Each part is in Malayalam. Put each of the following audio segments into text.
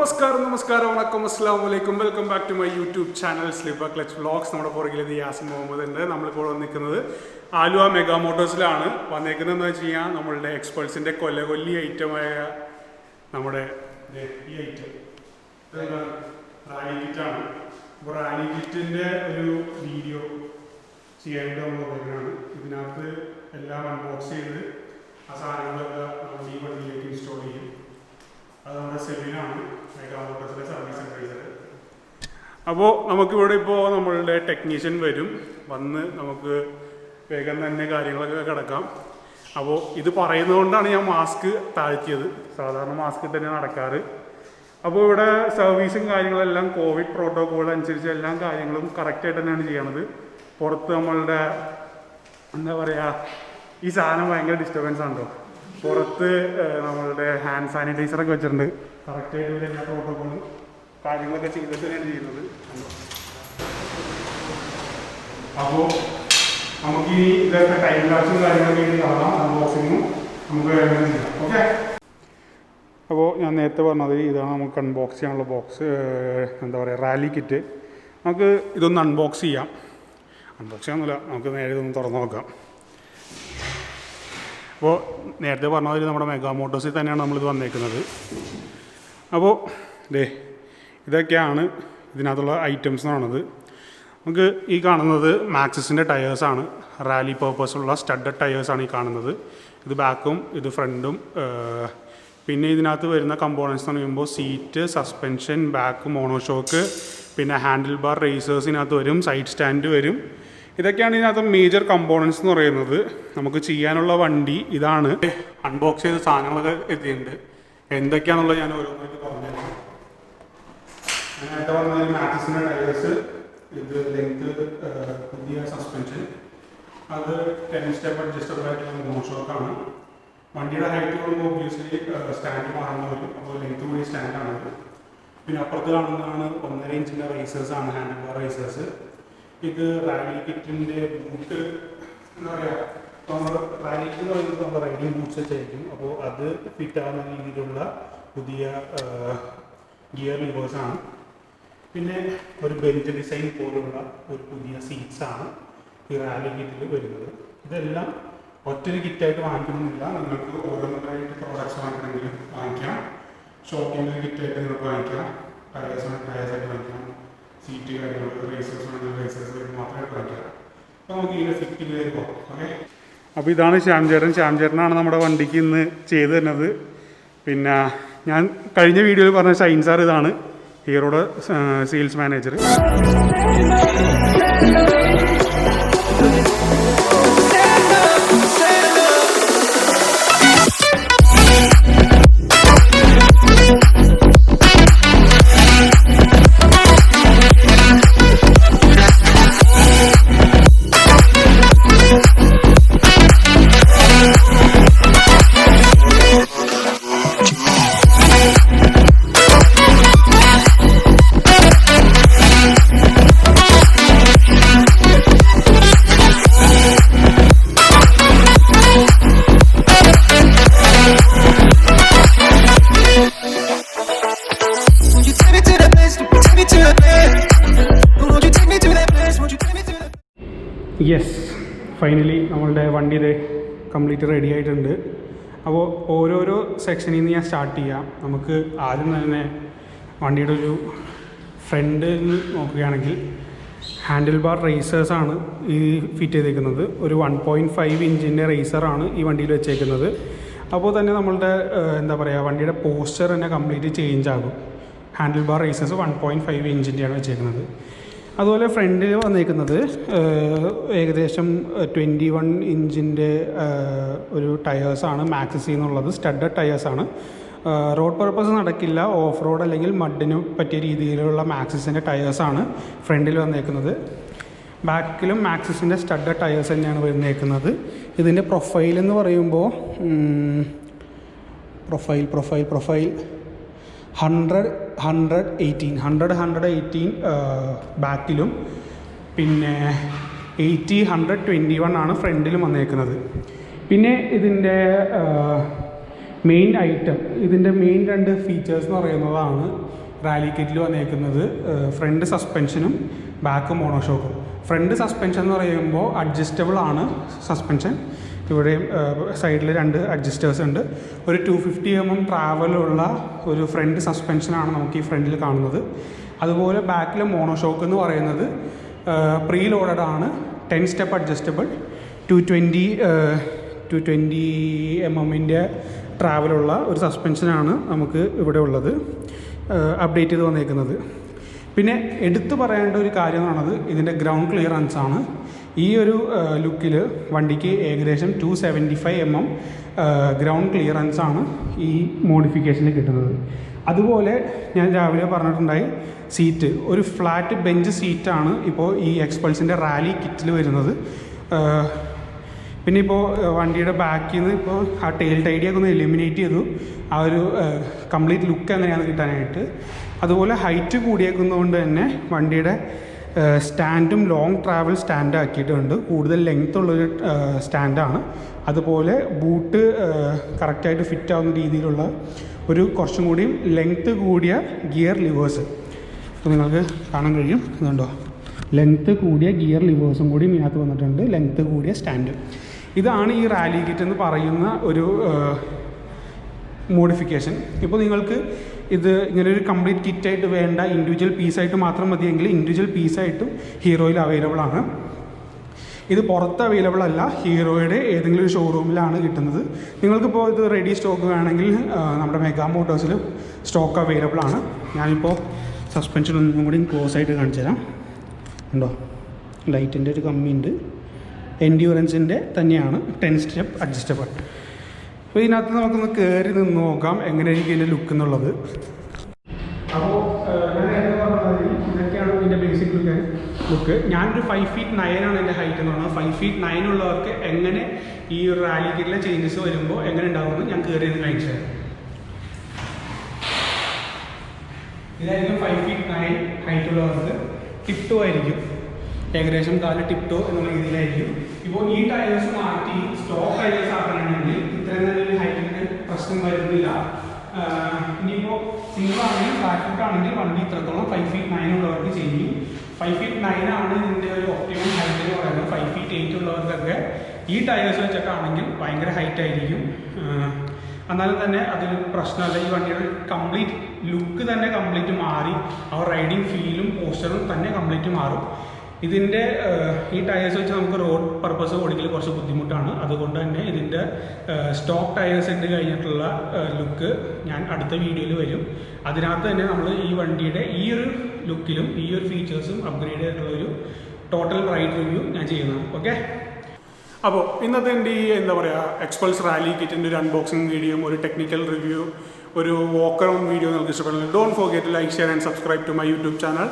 നമസ്കാരം വണക്കം അസ്സലാമു അലൈക്കും welcome back to my YouTube channel slipper clutch vlogs. നമ്മുടെ പുറകിൽ യാസിൻ മുഹമ്മദ് ഉണ്ട്. നമ്മളിപ്പോൾ വന്നിരിക്കുന്നത് ആലുവ മെഗാ മോട്ടോഴ്സിലാണ്. വന്നേക്കുന്നതെന്ന് വെച്ച് കഴിഞ്ഞാൽ നമ്മളുടെ എക്സ്പൾസിൻ്റെ കൊല്ലി ഐറ്റമായ നമ്മുടെ ഈ ഐറ്റം റാലി കിറ്റാണ്. അപ്പോൾ റാലി കിറ്റിൻ്റെ ഒരു വീഡിയോ ചെയ്യാനായിട്ട് നമ്മൾ പറയുന്നതാണ്. ഇതിനകത്ത് എല്ലാം അൺബോക്സ് ചെയ്ത് ആ സാധനങ്ങളൊക്കെ നമ്മൾ ഈ വണ്ടിയിലേക്ക് ഇൻസ്റ്റാൾ ചെയ്യും. അത് നമ്മുടെ സെല്ലിനാണ്, മെഗാ മോട്ടോഴ്സിലെ സർവീസ് അഡ്വൈസർ. അപ്പോൾ നമുക്കിവിടെ ഇപ്പോൾ നമ്മളുടെ ടെക്നീഷ്യൻ വന്ന് നമുക്ക് വേഗം തന്നെ കാര്യങ്ങളൊക്കെ കിടക്കാം. അപ്പോൾ ഇത് പറയുന്നതുകൊണ്ടാണ് ഞാൻ മാസ്ക് താഴ്ത്തിയത്. സാധാരണ മാസ്ക് തന്നെ നടക്കാറ്. അപ്പോൾ ഇവിടെ സർവീസും കാര്യങ്ങളെല്ലാം കോവിഡ് പ്രോട്ടോക്കോൾ അനുസരിച്ച് എല്ലാ കാര്യങ്ങളും കറക്റ്റായിട്ട് തന്നെയാണ് ചെയ്യണത്. പുറത്ത് നമ്മളുടെ എന്താ പറയുക, ഈ സാധനം ഭയങ്കര ഡിസ്റ്റർബൻസ് ആണല്ലോ. പുറത്ത് നമ്മളുടെ ഹാൻഡ് സാനിറ്റൈസറൊക്കെ വെച്ചിട്ടുണ്ട്. കറക്റ്റായിട്ട് എല്ലാ പ്രോട്ടോക്കോളും കാര്യങ്ങളൊക്കെ ചെയ്തിട്ട് തന്നെയാണ് ചെയ്യുന്നത്. അപ്പോൾ നമുക്ക് ഈ ഇതൊക്കെ ടൈം ലാപ്സും കാര്യങ്ങളൊക്കെ കാണാം. അൺബോക്സിങ്ങും നമുക്ക് വേഗം ചെയ്യാം. ഓക്കെ. അപ്പോൾ ഞാൻ നേരത്തെ പറഞ്ഞത് ഇതാണ് നമുക്ക് അൺബോക്സ് ചെയ്യാനുള്ള ബോക്സ്. എന്താ പറയുക, റാലി കിറ്റ്. നമുക്ക് ഇതൊന്ന് അൺബോക്സ് ചെയ്യാം. അൺബോക്സ് ചെയ്യാമെന്നില്ല, നമുക്ക് നേരെ ഇതൊന്ന് തുറന്ന് നോക്കാം. അപ്പോൾ നേരത്തെ പറഞ്ഞതിൽ നമ്മുടെ മെഗാ മോട്ടോഴ്സിൽ തന്നെയാണ് നമ്മളിത് വന്നേക്കുന്നത്. അപ്പോൾ ഇതൊക്കെയാണ് ഇതിനകത്തുള്ള ഐറ്റംസ് എന്നാണത്. നമുക്ക് ഈ കാണുന്നത് മാക്സിസിൻ്റെ ടയേഴ്സാണ്. റാലി പർപ്പസുള്ള സ്റ്റഡഡ് ടയേഴ്സാണ് ഈ കാണുന്നത്. ഇത് ബാക്കും ഇത് ഫ്രണ്ടും. പിന്നെ ഇതിനകത്ത് വരുന്ന കമ്പോണൻസ് എന്ന് പറയുമ്പോൾ സീറ്റ്, സസ്പെൻഷൻ, ബാക്ക് മോണോഷോക്ക്, പിന്നെ ഹാൻഡിൽ ബാർ റേസേഴ്സിനകത്ത് വരും, സൈഡ് സ്റ്റാൻഡ് വരും. ഇതൊക്കെയാണ് ഇതിനകത്ത് മേജർ കമ്പോണൻസ് എന്ന് പറയുന്നത്. നമുക്ക് ചെയ്യാനുള്ള വണ്ടി ഇതാണ്. അൺബോക്സ് ചെയ്ത സാധനങ്ങളൊക്കെ എത്തിയിട്ടുണ്ട്. എന്തൊക്കെയാണെന്നുള്ളത് ഞാൻ ഓരോന്നായിട്ട് പറഞ്ഞുതരാം. നേരത്തെ പറഞ്ഞ മാക്സിസിൻ്റെ ടയേഴ്സ്, ഇത് ലെങ്ത്, പുതിയ സസ്പെൻഷൻ, അത് 10 സ്റ്റെപ്പ് അഡ്ജസ്റ്റബിൾ ആയിട്ടുള്ള മോണോഷോക്കാണ്. വണ്ടിയുടെ ഹൈറ്റ് കൂടുമ്പോൾ ഒബ്വിയസ്ലി സ്റ്റാൻഡ് മാറുന്ന വരും. അപ്പോൾ ലെങ്ത് കൂടിയ സ്റ്റാൻഡാണത്. പിന്നെ അപ്പുറത്ത് കാണുന്നതാണ് 1.5 ഇഞ്ചിൻ്റെ റേസേഴ്സാണ്, ഹാൻഡിൽ ബാർ റേസേഴ്സ്. ഇത് റാലി കിറ്റിൻ്റെ ബൂട്ട്. എന്താ പറയുക, നമ്മൾ റാലി കിറ്റ് എന്ന് പറയുന്നത് നമ്മൾ റൈഡിങ് ബൂട്ട്സ് വെച്ചായിരിക്കും. അപ്പോൾ അത് ഫിറ്റ് ആവുന്ന രീതിയിലുള്ള പുതിയ ഗിയർ ലിവേഴ്സാണ്. പിന്നെ ഒരു ബെഞ്ച് ഡിസൈൻ പോലുള്ള ഒരു പുതിയ സീറ്റ്സാണ് ഈ റാലി കിറ്റിൽ വരുന്നത്. ഇതെല്ലാം ഒറ്റൊരു കിറ്റായിട്ട് വാങ്ങിക്കണമെന്നില്ല. നിങ്ങൾക്ക് ഓരോന്നായിട്ട് പ്രോഡക്റ്റ്സ് വാങ്ങിക്കണമെങ്കിൽ വാങ്ങിക്കാം. ഷോപ്പിൻ്റെ കിറ്റായിട്ട് നിങ്ങൾക്ക് വാങ്ങിക്കാം. ടയേഴ്സായിട്ട് വാങ്ങിക്കാം. സീറ്റ് കാര്യങ്ങൾ, റേസേഴ്സ് വേണമെങ്കിൽ റേസേഴ്സ് മാത്രമായിട്ട് വാങ്ങിക്കാം. അപ്പോൾ നമുക്ക് ഇതിനെ ഫിറ്റ് ചെയ്ത് പോകാം. ഓക്കെ. അപ്പോൾ ഇതാണ് ശ്യാംചേട്ടനാണ് നമ്മുടെ വണ്ടിക്ക് ഇന്ന് ചെയ്ത് തരുന്നത്. പിന്നെ ഞാൻ കഴിഞ്ഞ വീഡിയോയിൽ പറഞ്ഞ ഷൈൻ സാർ ഇതാണ്, ഹീറോയുടെ സെയിൽസ് മാനേജർ. യെസ്, ഫൈനലി നമ്മളുടെ വണ്ടി ഇത് കംപ്ലീറ്റ് റെഡി ആയിട്ടുണ്ട്. അപ്പോൾ ഓരോരോ സെക്ഷനിൽ നിന്ന് ഞാൻ സ്റ്റാർട്ട് ചെയ്യാം. നമുക്ക് ആദ്യം തന്നെ വണ്ടിയുടെ ഒരു ഫ്രണ്ടിൽ നോക്കുകയാണെങ്കിൽ ഹാൻഡിൽ ബാർ റേസേഴ്സാണ് ഈ ഫിറ്റ് ചെയ്തേക്കുന്നത്. ഒരു 1.5 ഇഞ്ചിൻ്റെ റേസറാണ് ഈ വണ്ടിയിൽ വെച്ചേക്കുന്നത്. അപ്പോൾ തന്നെ നമ്മളുടെ എന്താ പറയുക, വണ്ടിയുടെ പോസ്ചർ തന്നെ കംപ്ലീറ്റ് ചേഞ്ച് ആകും. ഹാൻഡിൽ ബാർ റേസേഴ്സ് 1.5 ഇഞ്ചിൻ്റെയാണ് വെച്ചേക്കുന്നത്. അതുപോലെ ഫ്രണ്ടിൽ വന്നേക്കുന്നത് ഏകദേശം 21 ഇഞ്ചിൻ്റെ ഒരു ടയേഴ്സാണ് മാക്സിസ് എന്നുള്ളത്. സ്റ്റഡഡ് ടയേഴ്സാണ്. റോഡ് പർപ്പസ് നടക്കില്ല, ഓഫ് റോഡ് അല്ലെങ്കിൽ മഡിന് പറ്റിയ രീതിയിലുള്ള മാക്സിസിൻ്റെ ടയേഴ്സാണ് ഫ്രണ്ടിൽ വന്നേക്കുന്നത്. ബാക്കിലും മാക്സിസിൻ്റെ സ്റ്റഡഡ് ടയേഴ്സ് തന്നെയാണ് വന്നേക്കുന്നത്. ഇതിൻ്റെ പ്രൊഫൈൽ എന്ന് പറയുമ്പോൾ പ്രൊഫൈൽ 100-118 ബാക്കിലും പിന്നെ 80-121 ആണ് ഫ്രണ്ടിലും വന്നേക്കുന്നത്. പിന്നെ ഇതിൻ്റെ മെയിൻ ഐറ്റം ഇതിൻ്റെ മെയിൻ 2 ഫീച്ചേഴ്സ് എന്ന് പറയുന്നതാണ് റാലി കിറ്റിൽ വന്നേക്കുന്നത്. ഫ്രണ്ട് സസ്പെൻഷനും ബാക്ക് മോണോഷോക്കും. ഫ്രണ്ട് സസ്പെൻഷൻ എന്ന് പറയുമ്പോൾ അഡ്ജസ്റ്റബിൾ ആണ് സസ്പെൻഷൻ. ഇവിടെയും സൈഡിൽ 2 അഡ്ജസ്റ്റേഴ്സ് ഉണ്ട്. ഒരു 250 mm ട്രാവലുള്ള ഒരു ഫ്രണ്ട് സസ്പെൻഷനാണ് നമുക്ക് ഈ ഫ്രണ്ടിൽ കാണുന്നത്. അതുപോലെ ബാക്കിൽ മോണോഷോക്ക് എന്ന് പറയുന്നത് പ്രീ ലോഡഡ് ആണ്. 10 സ്റ്റെപ്പ് അഡ്ജസ്റ്റബിൾ 220 mm ട്രാവലുള്ള ഒരു സസ്പെൻഷനാണ് നമുക്ക് ഇവിടെ ഉള്ളത്, അപ്ഡേറ്റ് ചെയ്ത് വന്നേക്കുന്നത്. പിന്നെ എടുത്തു പറയേണ്ട ഒരു കാര്യം എന്ന് പറയുന്നത് ഇതിൻ്റെ ഗ്രൗണ്ട് ക്ലിയറൻസ് ആണ്. ഈ ഒരു ലുക്കിൽ വണ്ടിക്ക് ഏകദേശം 275 mm ഗ്രൗണ്ട് ക്ലിയറൻസ് ആണ് ഈ മോഡിഫിക്കേഷനിൽ കിട്ടുന്നത്. അതുപോലെ ഞാൻ രാവിലെ പറഞ്ഞിട്ടുണ്ടായി, സീറ്റ് ഒരു ഫ്ലാറ്റ് ബെഞ്ച് സീറ്റാണ് ഇപ്പോൾ ഈ എക്സ്പൾസിൻ്റെ റാലി കിറ്റിൽ വരുന്നത്. പിന്നെ ഇപ്പോൾ വണ്ടിയുടെ ബാക്കിൽ നിന്ന് ഇപ്പോൾ ആ ടെയിൽ ടൈഡിയൊക്കെ ഒന്ന് എലിമിനേറ്റ് ചെയ്തു, ആ ഒരു കംപ്ലീറ്റ് ലുക്ക് എങ്ങനെയാണ് കിട്ടാനായിട്ട്. അതുപോലെ ഹൈറ്റ് കൂടിയേക്കുന്നതുകൊണ്ട് തന്നെ വണ്ടിയുടെ സ്റ്റാൻഡും ലോങ് ട്രാവൽ സ്റ്റാൻഡ് ആക്കിയിട്ടുണ്ട്. കൂടുതൽ ലെങ്ത് ഉള്ളൊരു സ്റ്റാൻഡാണ്. അതുപോലെ ബൂട്ട് കറക്റ്റായിട്ട് ഫിറ്റ് ആവുന്ന രീതിയിലുള്ള ഒരു കുറച്ചും കൂടി ലെങ്ത്ത് കൂടിയ ഗിയർ ലിവേഴ്സ് ഇപ്പോൾ നിങ്ങൾക്ക് കാണാൻ കഴിയും. ഇതുണ്ടോ, ലെങ്ത്ത് കൂടിയ ഗിയർ ലിവേഴ്സും കൂടി ഇതിനകത്ത് വന്നിട്ടുണ്ട്, ലെങ്ത്ത് കൂടിയ സ്റ്റാൻഡ്. ഇതാണ് ഈ റാലി കിറ്റ് എന്ന് പറയുന്ന ഒരു മോഡിഫിക്കേഷൻ. ഇപ്പോൾ നിങ്ങൾക്ക് ഇത് ഇങ്ങനെ ഒരു കംപ്ലീറ്റ് കിറ്റായിട്ട് വേണ്ട, ഇൻഡിവിജ്വൽ പീസായിട്ട് മാത്രം മതിയെങ്കിൽ ഇൻഡിവിജ്വൽ പീസായിട്ടും ഹീറോയിൽ അവൈലബിൾ ആണ്. ഇത് പുറത്ത് അവൈലബിൾ അല്ല, ഹീറോയുടെ ഏതെങ്കിലും ഒരു ഷോറൂമിലാണ് കിട്ടുന്നത്. നിങ്ങൾക്കിപ്പോൾ ഇത് റെഡി സ്റ്റോക്ക് വേണമെങ്കിൽ നമ്മുടെ മെഗാ മോട്ടോഴ്സിൽ സ്റ്റോക്ക് അവൈലബിൾ ആണ്. ഞാനിപ്പോൾ സസ്പെൻഷൻ ഒന്നും കൂടി ക്ലോസ് ആയിട്ട് കാണിച്ചു തരാം. ഉണ്ടോ, ലൈറ്റിൻ്റെ ഒരു കമ്മിയുണ്ട്. എൻഡ്യൂറൻസിൻ്റെ തന്നെയാണ് 10 സ്റ്റെപ്പ് അഡ്ജസ്റ്റബിൾ. അപ്പോൾ ഇതിനകത്ത് നമുക്കൊന്ന് കയറി നിന്ന് നോക്കാം എങ്ങനെയായിരിക്കും ഇതിൻ്റെ ലുക്ക് എന്നുള്ളത്. അപ്പോൾ ഞാൻ നേരത്തെ പറഞ്ഞത് ഇതൊക്കെയാണ് ഇതിൻ്റെ ബേസിക് ലുക്ക്. ഞാനൊരു 5 feet 9 ആണ് എൻ്റെ ഹൈറ്റ് എന്ന് പറയുന്നത്. 5 feet 9 ഉള്ളവർക്ക് എങ്ങനെ ഈ ഒരു റാലി കിറ്റിലെ ചേഞ്ചസ് വരുമ്പോൾ എങ്ങനെ ഉണ്ടാകുമെന്ന് ഞാൻ കയറി നിന്ന് കാണിച്ചു തരാം. ഇതായിരിക്കും 5 feet 9 ഹൈറ്റ് ഉള്ളവർക്ക്. ടിപ് ടോ ആയിരിക്കും, ഏകദേശം കാല് ടിപ് ടോ എന്നുള്ള രീതിയിലായിരിക്കും. ഇപ്പോൾ ഈ ടയേഴ്സ് മാറ്റി സ്റ്റോക്ക് ടയേഴ്സ് ആക്കണമെങ്കിൽ ഇത്രയും നല്ലൊരു ഹൈറ്റിന് പ്രശ്നം വരുന്നില്ല. ഇനിയിപ്പോൾ സിംഗിൾ ആണെങ്കിൽ ഫ്ലാറ്റ് ഫുട്ട് ആണെങ്കിൽ വണ്ടി ഇത്രത്തോളം 5 feet 9 ഉള്ളവർക്ക് ചെയ്യും. 5 feet 9 ആണ് ഇതിൻ്റെ ഒരു ഒപ്റ്റിമം ഹൈറ്റ് എന്ന് പറയുന്നത്. 5 feet 8 ഉള്ളവർക്കൊക്കെ ഈ ടയേഴ്സ് വെച്ചിട്ടാണെങ്കിൽ ഭയങ്കര ഹൈറ്റ് ആയിരിക്കും. എന്നാലും തന്നെ അതൊരു പ്രശ്നമല്ല. ഈ വണ്ടിയുടെ കംപ്ലീറ്റ് ലുക്ക് തന്നെ കംപ്ലീറ്റ് മാറി, ആ റൈഡിങ് ഫീലും പോസ്റ്ററും തന്നെ കംപ്ലീറ്റ് മാറും. ഇതിൻ്റെ ഈ ടയേഴ്സ് വെച്ച് നമുക്ക് റോഡ് പർപ്പസ് ഓടിക്കൽ കുറച്ച് ബുദ്ധിമുട്ടാണ്. അതുകൊണ്ട് തന്നെ ഇതിൻ്റെ സ്റ്റോക്ക് ടയേഴ്സ് ഇട്ട് കഴിഞ്ഞിട്ടുള്ള ലുക്ക് ഞാൻ അടുത്ത വീഡിയോയിൽ വരും. അതിനകത്ത് തന്നെ നമ്മൾ ഈ വണ്ടിയുടെ ഈ ഒരു ലുക്കിലും ഈ ഒരു ഫീച്ചേഴ്സും അപ്ഗ്രേഡ് ചെയ്തിട്ടുള്ളൊരു ടോട്ടൽ റൈഡ് റിവ്യൂ ഞാൻ ചെയ്യുന്നതാണ്. ഓക്കെ, അപ്പോൾ ഇന്നത്തെ എൻ്റെ ഈ എന്താ പറയുക എക്സ്പൾസ് റാലി കിറ്റിൻ്റെ ഒരു അൺബോക്സിംഗ് വീഡിയോ, ഒരു ടെക്നിക്കൽ റിവ്യൂ, ഒരു വാക്ക് അറൗണ്ട് വീഡിയോ നിങ്ങൾക്ക് ഇഷ്ടപ്പെടുന്നത്, don't forget to like, share and subscribe to my YouTube channel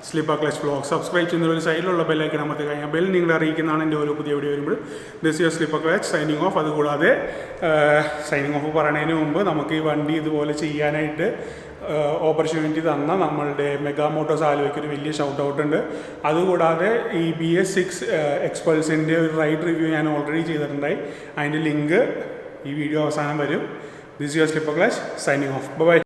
slipper clutch vlog. Subscribe ചെയ്യുന്ന ഒരു സൈഡിലുള്ള ബെല്ലൈക്കൺ അമർത്തി കഴിഞ്ഞാൽ ബെൽ നിങ്ങളെ അറിയിക്കുന്നതാണ് എൻ്റെ ഓരോ പുതിയ വീഡിയോ വരുമ്പോൾ. This year slipper clutch signing of. അതുകൂടാതെ സൈനിങ് ഓഫ് പറയുന്നതിന് മുമ്പ് നമുക്ക് ഈ വണ്ടി ഇതുപോലെ ചെയ്യാനായിട്ട് ഓപ്പർച്യൂണിറ്റി തന്ന നമ്മളുടെ മെഗാ മോട്ടോഴ്സ് ആലുവയ്ക്ക് ഒരു വലിയ ഷൗട്ട് ഔട്ട് ഉണ്ട്. അതുകൂടാതെ ഈ BS6 എക്സ്പൾസിൻ്റെ ഒരു റൈഡ് റിവ്യൂ ഞാൻ ഓൾറെഡി ചെയ്തിട്ടുണ്ടായി. അതിൻ്റെ ലിങ്ക് ഈ വീഡിയോ അവസാനം വരും. This year slipper clutch signing off. By.